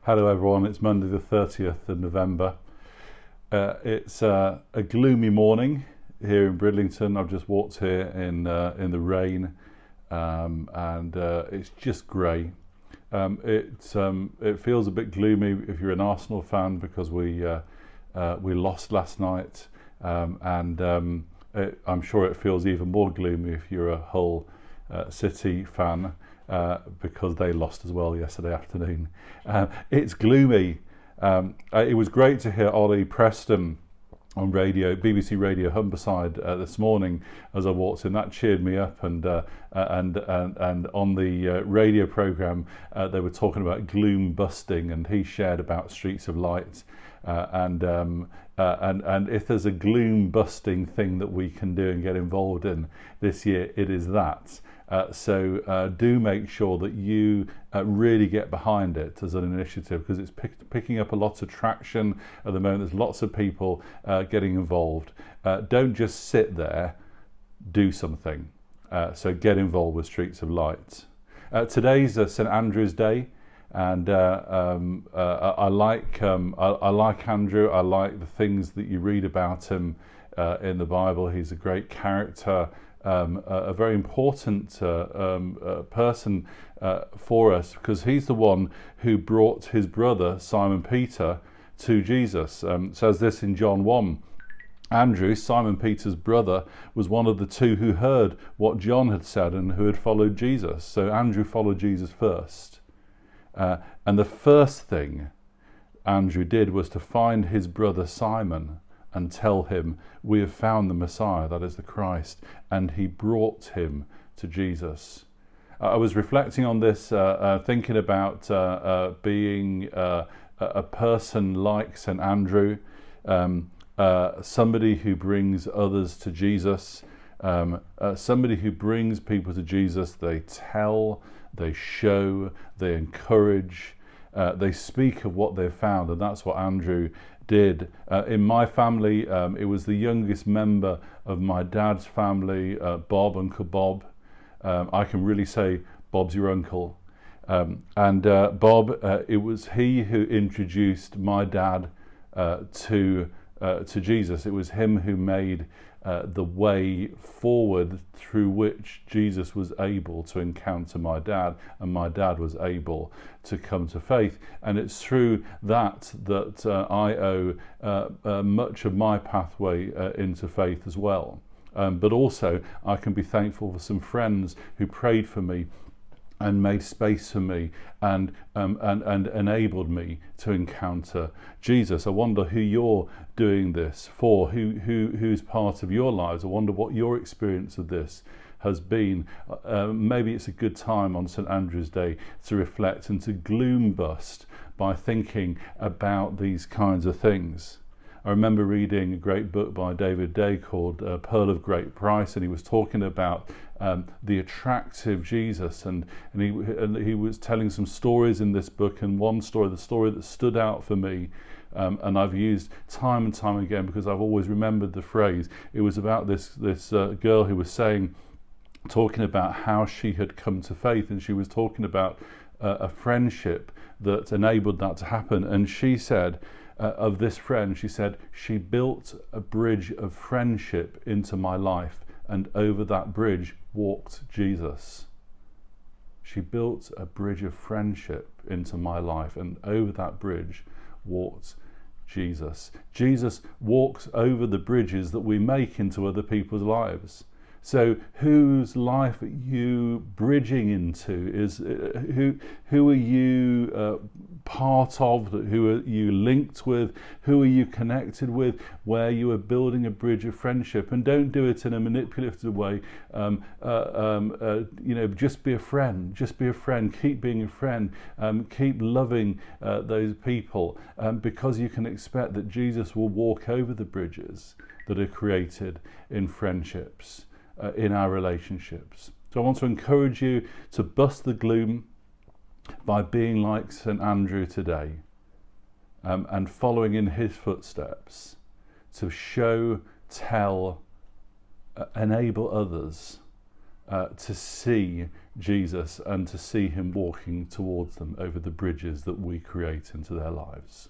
Hello everyone, it's Monday the 30th of November. It's a gloomy morning here in Bridlington. I've just walked here in the rain and it's just grey. It feels a bit gloomy if you're an Arsenal fan because we lost last night, I'm sure it feels even more gloomy if you're a Hull City fan. Because they lost as well yesterday afternoon. It's gloomy. It was great to hear Ollie Preston on radio, BBC Radio Humberside this morning as I walked in. That cheered me up, and on the radio programme they were talking about gloombusting, and he shared about Streets of Light, and if there's a gloom busting thing that we can do and get involved in this year, it is that. So do make sure that you really get behind it as an initiative, because it's picking up a lot of traction at the moment. There's lots of people getting involved. Don't just sit there, do something. So get involved with Streets of Light. Today's St Andrew's Day, and I like Andrew. I like the things that you read about him in the Bible. He's a great character. A very important person for us, because he's the one who brought his brother Simon Peter to Jesus. It says this in John 1. Andrew, Simon Peter's brother, was one of the two who heard what John had said and who had followed Jesus. So Andrew followed Jesus first. And the first thing Andrew did was to find his brother Simon and tell him, we have found the Messiah, that is the Christ, and he brought him to Jesus. I was reflecting on this, thinking about being a person like St Andrew, somebody who brings others to Jesus, somebody who brings people to Jesus. They tell, they show, they encourage, they speak of what they've found, and that's what Andrew did. In my family, it was the youngest member of my dad's family, Bob, Uncle Bob. I can really say Bob's your uncle. Bob, it was he who introduced my dad to Jesus. It was him who made the way forward through which Jesus was able to encounter my dad, and my dad was able to come to faith. And it's through that I owe much of my pathway into faith as well. But also I can be thankful for some friends who prayed for me and made space for me and enabled me to encounter Jesus. I wonder who you're doing this for, who's part of your lives. I wonder what your experience of this has been. Maybe it's a good time on St Andrew's Day to reflect and to gloom bust by thinking about these kinds of things. I remember reading a great book by David Day called Pearl of Great Price, and he was talking about the attractive Jesus, and he was telling some stories in this book, and one story, the story that stood out for me, and I've used time and time again because I've always remembered the phrase. It was about this girl who was talking about how she had come to faith, and she was talking about a friendship that enabled that to happen. And she said, of this friend, she said, she built a bridge of friendship into my life, and over that bridge walked Jesus. She built a bridge of friendship into my life, and over that bridge walked Jesus. Jesus walks over the bridges that we make into other people's lives. So whose life are you bridging into? Who are you part of? Who are you linked with? Who are you connected with? Where you are building a bridge of friendship, and don't do it in a manipulative way. Just be a friend. Just be a friend. Keep being a friend. Keep loving those people, because you can expect that Jesus will walk over the bridges that are created in friendships. In our relationships. So I want to encourage you to bust the gloom by being like St Andrew today, and following in his footsteps to show, tell, enable others to see Jesus and to see him walking towards them over the bridges that we create into their lives.